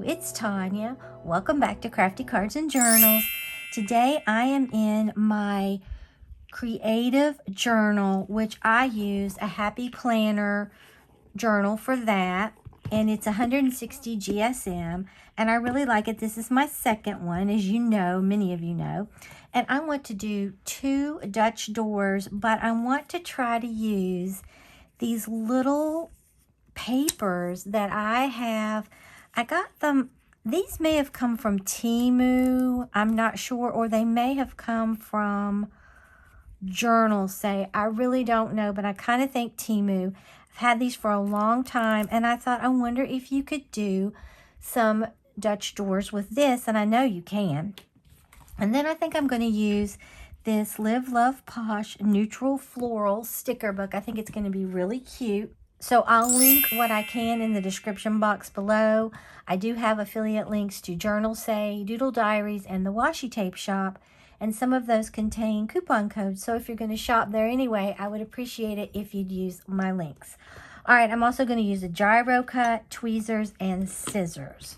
it's Tanya. Welcome back to Crafty Cards and Journals. Today I am in my creative journal, which I use a Happy Planner journal for that. And it's 160 GSM, and I really like it. This is my second one, as you know, many of you know. And I want to do 2 Dutch doors, but I want to try to use these little papers that I have. I got them, these may have come from Temu, I'm not sure, or they may have come from Journal Say. I really don't know, but I kind of think Temu. I've had these for a long time, and I thought, I wonder if you could do some Dutch doors with this, and I know you can. And then I think I'm going to use this Live Love Posh Neutral Floral sticker book. I think it's going to be really cute. So I'll link what I can in the description box below. I do have affiliate links to Journal Say, Doodle Diaries, and the Washi Tape Shop. And some of those contain coupon codes. So if you're going to shop there anyway, I would appreciate it if you'd use my links. All right, I'm also going to use a gyro cut, tweezers, and scissors.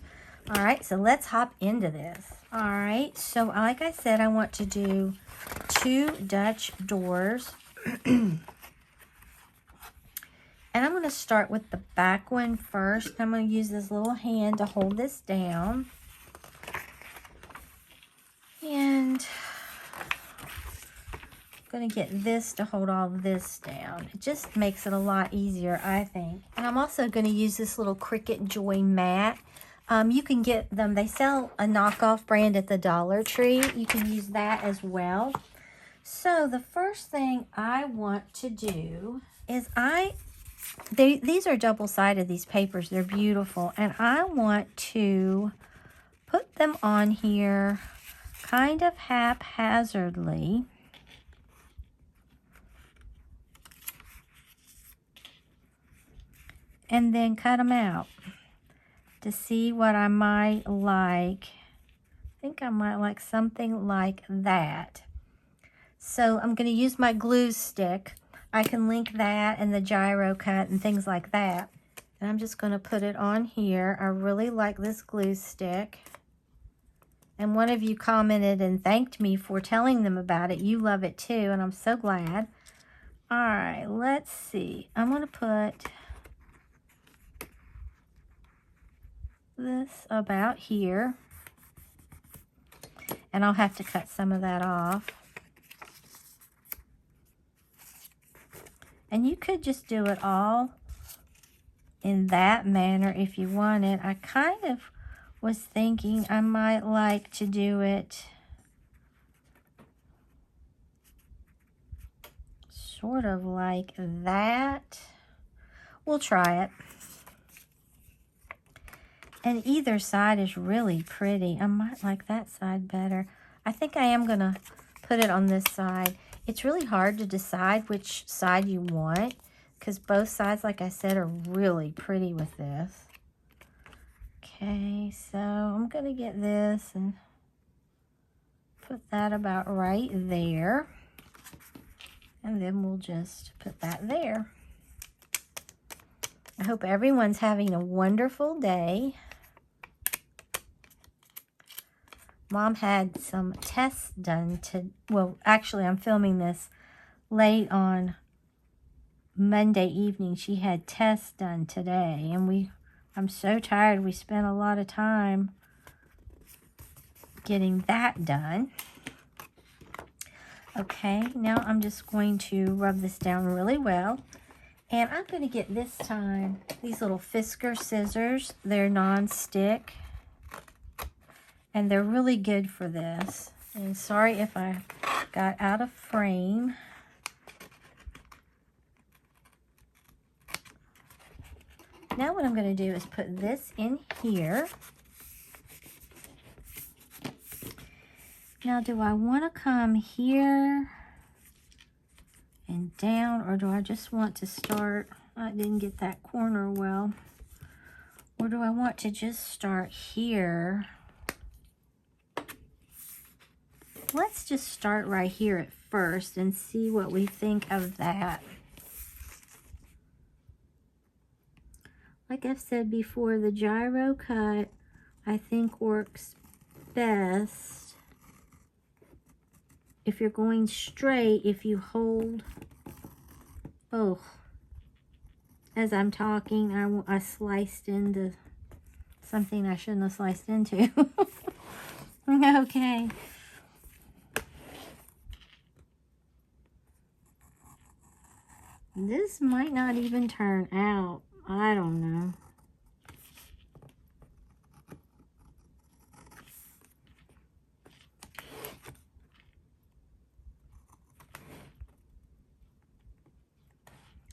All right, so let's hop into this. All right, so like I said, I want to do 2 Dutch doors. And I'm going to start with the back one first. I'm going to use this little hand to hold this down. And I'm going to get this to hold all this down. It just makes it a lot easier, I think. And I'm also going to use this little Cricut Joy mat. You can get them. They sell a knockoff brand at the Dollar Tree. You can use that as well. So the first thing I want to do is these are double-sided, these papers. They're beautiful. And I want to put them on here kind of haphazardly. And then cut them out to see what I might like. I think I might like something like that. So I'm going to use my glue stick. I can link that and the gyro cut and things like that. And I'm just going to put it on here. I really like this glue stick. And one of you commented and thanked me for telling them about it. You love it too, and I'm so glad. All right, let's see. I'm going to put this about here. And I'll have to cut some of that off. And you could just do it all in that manner if you wanted. I kind of was thinking I might like to do it sort of like that. We'll try it. And either side is really pretty. I might like that side better. I think I am going to put it on this side. It's really hard to decide which side you want because both sides, like I said, are really pretty with this. Okay, so I'm going to get this and put that about right there. And then we'll just put that there. I hope everyone's having a wonderful day. Mom had some tests done well, actually, I'm filming this late on Monday evening. She had tests done today, and I'm so tired. We spent a lot of time getting that done. Okay, now I'm just going to rub this down really well. And I'm going to get this time these little Fisker scissors. They're non-stick. And they're really good for this. And sorry if I got out of frame. Now what I'm going to do is put this in here. Now do I want to come here and down, or do I just want to start? I didn't get that corner well. Or do I want to just start here? Let's just start right here at first and see what we think of that. Like I've said before, the gyro cut, I think works best if you're going straight, if you hold, oh, as I'm talking, I sliced into something I shouldn't have sliced into. Okay. This might not even turn out. I don't know.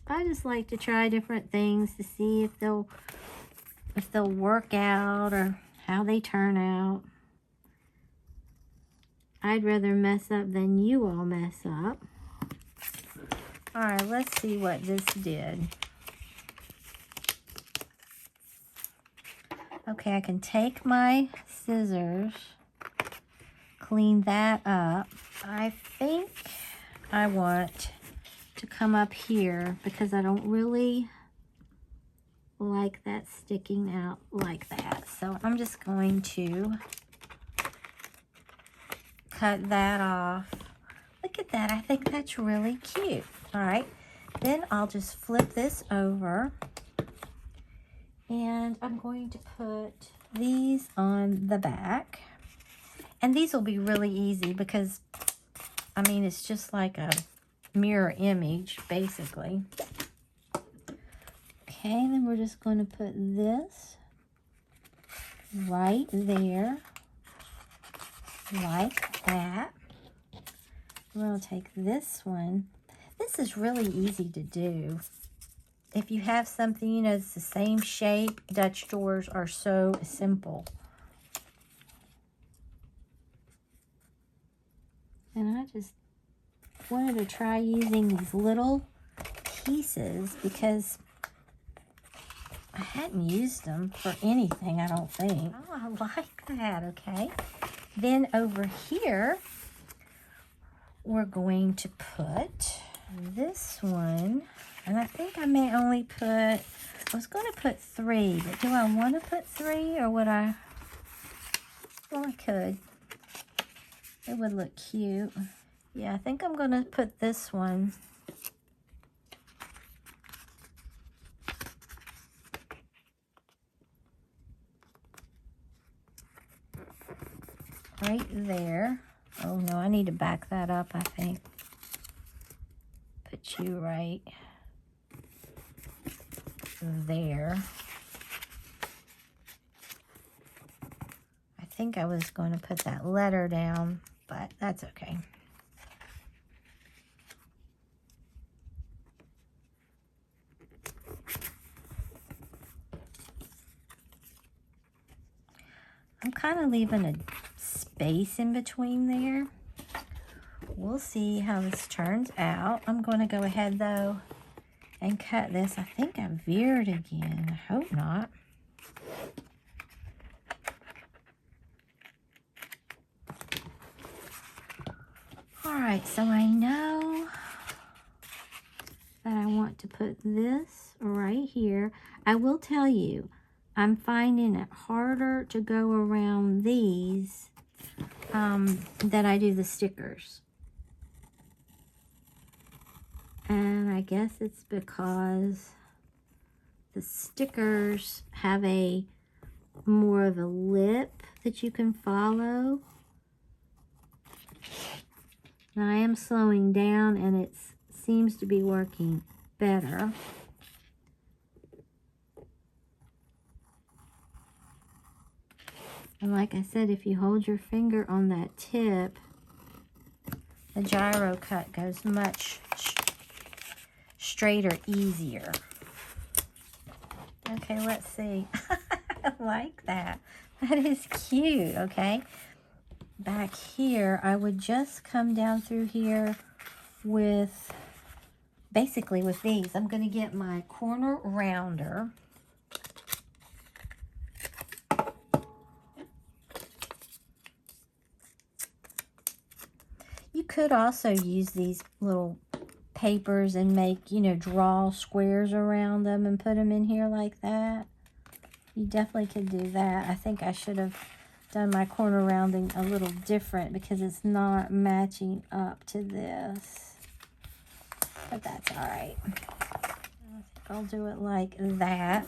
I just like to try different things to see if they'll work out or how they turn out. I'd rather mess up than you all mess up. All right, let's see what this did. Okay, I can take my scissors, clean that up. I think I want to come up here because I don't really like that sticking out like that. So I'm just going to cut that off. Look at that. I think that's really cute. All right. Then I'll just flip this over. And I'm going to put these on the back. And these will be really easy because, I mean, it's just like a mirror image, basically. Okay, then we're just going to put this right there, like that. We'll take this one. This is really easy to do. If you have something, you know, it's the same shape, Dutch doors are so simple. And I just wanted to try using these little pieces because I hadn't used them for anything, I don't think. Oh, I like that, okay. Then over here, we're going to put this one. And I think I may only put, I was going to put 3, but do I want to put 3 or would I? Well, I could. It would look cute. Yeah, I think I'm going to put this one. Right there. Oh no, I need to back that up, I think. Put you right there. I think I was going to put that letter down, but that's okay. I'm kind of leaving a space in between there. We'll see how this turns out. I'm going to go ahead though and cut this. I think I veered again. I hope not. All right, so I know that I want to put this right here. I will tell you, I'm finding it harder to go around these than I do the stickers. And I guess it's because the stickers have a more of a lip that you can follow. Now I am slowing down and it seems to be working better. And like I said, if you hold your finger on that tip, the gyro cut goes much straighter, easier. Okay, let's see. I like that. That is cute, okay? Back here, I would just come down through here with, basically with these. I'm going to get my corner rounder. You could also use these little papers and make, you know, draw squares around them and put them in here like that. You definitely could do that. I think I should have done my corner rounding a little different because it's not matching up to this. But that's all right. I think I'll do it like that.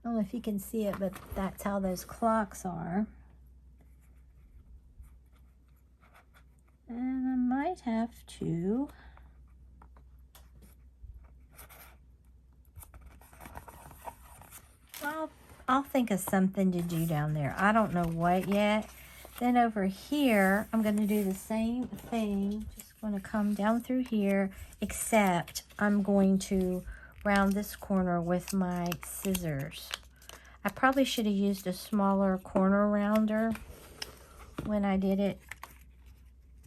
I don't know if you can see it, but that's how those clocks are. And I might have to I'll think of something to do down there. I don't know what yet. Then over here, I'm going to do the same thing. Just going to come down through here, except I'm going to round this corner with my scissors. I probably should have used a smaller corner rounder when I did it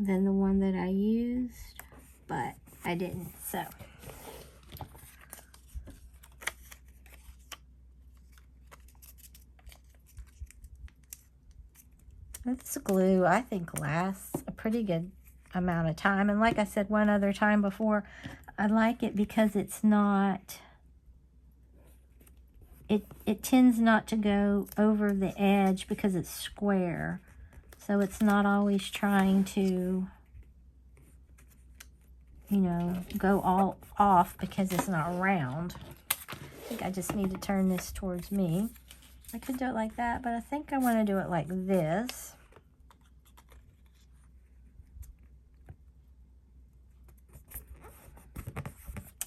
than the one that I used, but I didn't, so. This glue, I think, lasts a pretty good amount of time. And like I said one other time before, I like it because it's not, it tends not to go over the edge because it's square. So it's not always trying to, you know, go all off because it's not round. I think I just need to turn this towards me. I could do it like that, but I think I want to do it like this.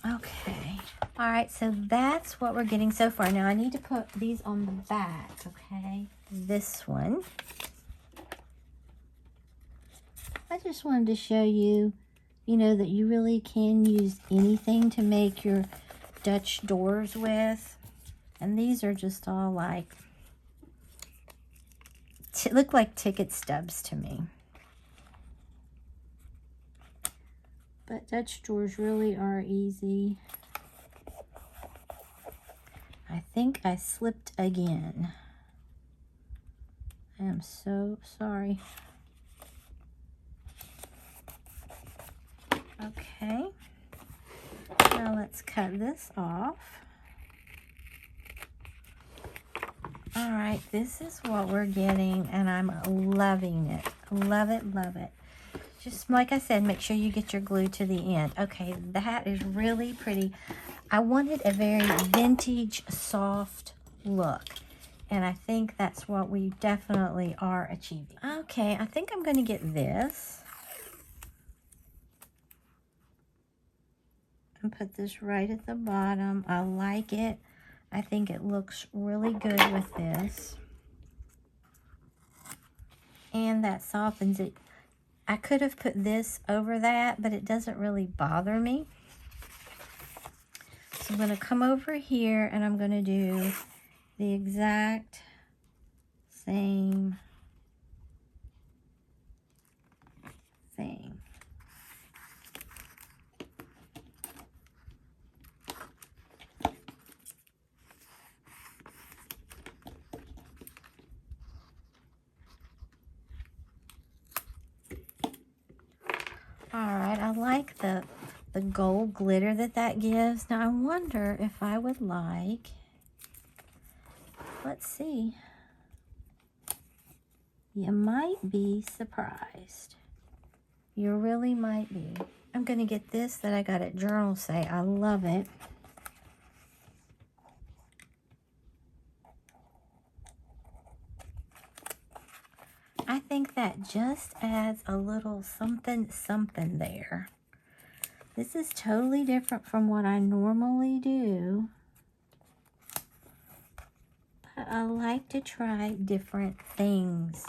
Okay. All right, so that's what we're getting so far. Now I need to put these on the back, okay? This one. I just wanted to show you, you know, that you really can use anything to make your Dutch doors with. And these are just all like, look like ticket stubs to me. But Dutch doors really are easy. I think I slipped again. I am so sorry. Okay. Now let's cut this off. All right, this is what we're getting, and I'm loving it. Love it, love it. Just like I said, make sure you get your glue to the end. Okay, that is really pretty. I wanted a very vintage, soft look, and I think that's what we definitely are achieving. Okay, I think I'm going to get this and put this right at the bottom. I like it. I think it looks really good with this. And that softens it. I could have put this over that, but it doesn't really bother me. So I'm going to come over here and I'm going to do the exact same thing. Alright, I like the gold glitter that gives. Now I wonder if I would like, let's see. You might be surprised. You really might be. I'm going to get this that I got at Journal Say. I love it. I think that just adds a little something there. This is totally different from what I normally do. But I like to try different things.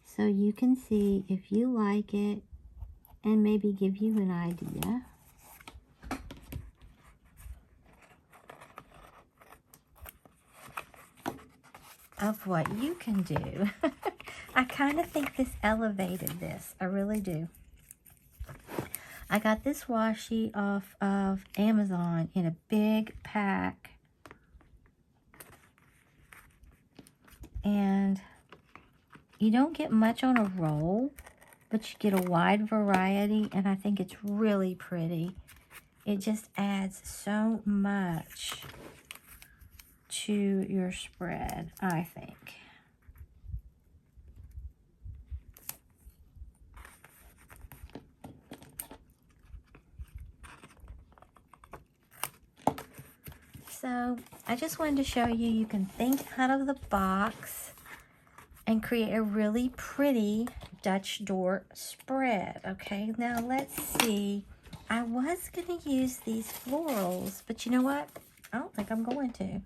So you can see if you like it and maybe give you an idea. Of what you can do. I kind of think this elevated this. I really do. I got this washi off of Amazon in a big pack. And you don't get much on a roll. but you get a wide variety, and I think it's really pretty. It just adds so much to your spread, I think. So I just wanted to show you can think out of the box and create a really pretty Dutch door spread. Okay, now let's see. I was going to use these florals, but you know what? I don't think I'm going to.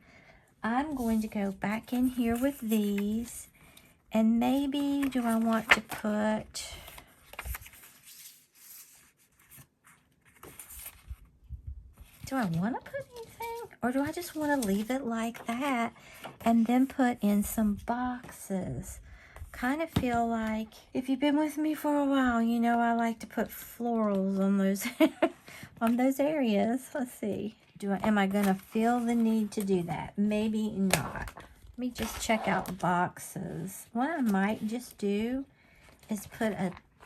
I'm going to go back in here with these, and maybe do I want to put... Do I want to put anything? Or do I just want to leave it like that and then put in some boxes? Kind of feel like, if you've been with me for a while, you know I like to put florals on those on those areas. Let's see. Am I going to feel the need to do that? Maybe not. Let me just check out boxes. What I might just do is put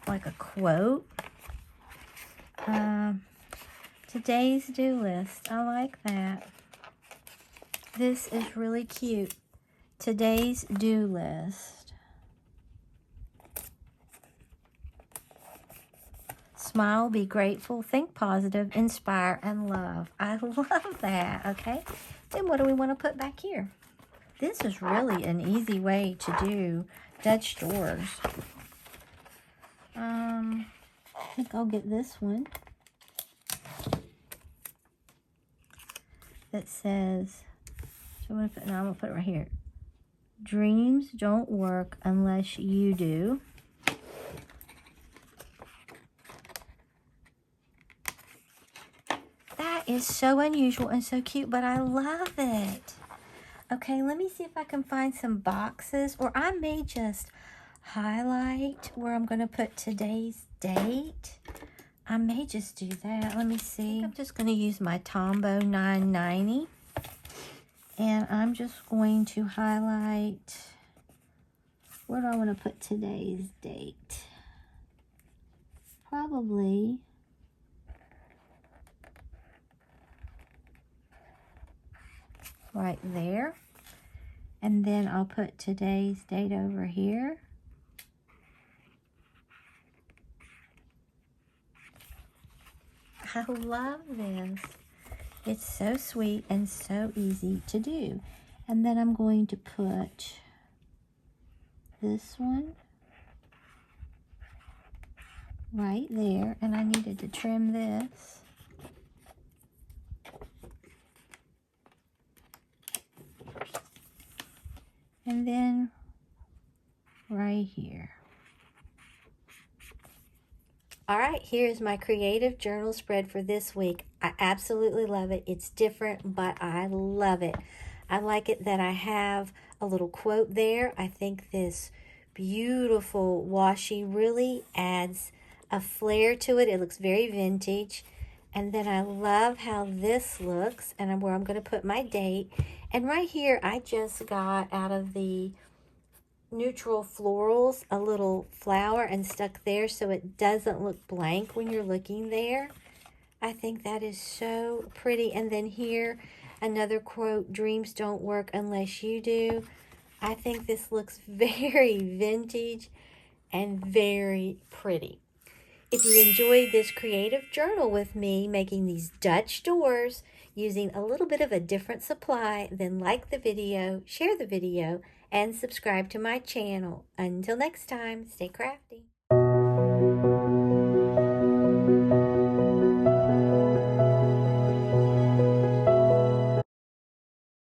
like a quote. Today's do list. I like that. This is really cute. Today's do list. Smile, be grateful, think positive, inspire, and love. I love that, okay? Then what do we want to put back here? This is really an easy way to do Dutch doors. I think I'll get this one. That says, so I'm gonna put it right here. Dreams don't work unless you do. That is so unusual and so cute, but I love it. Okay, let me see if I can find some boxes, or I may just highlight where I'm gonna put today's date. I may just do that. Let me see. I'm just going to use my Tombow 990. And I'm just going to highlight, where do I want to put today's date? Probably right there. And then I'll put today's date over here. I love this. It's so sweet and so easy to do. And then I'm going to put this one right there. And I needed to trim this. And then right here. All right, here's my creative journal spread for this week. I absolutely love it. It's different, but I love it. I like it that I have a little quote there. I think this beautiful washi really adds a flair to it. It looks very vintage. And then I love how this looks, and where I'm going to put my date. And right here, I just got out of the neutral florals a little flower and stuck there so it doesn't look blank when you're looking there. I think that is so pretty. And then here, another quote, dreams don't work unless you do. I think this looks very vintage and very pretty. If you enjoyed this creative journal with me making these Dutch doors using a little bit of a different supply, then like the video, share the video, and subscribe to my channel. Until next time, stay crafty.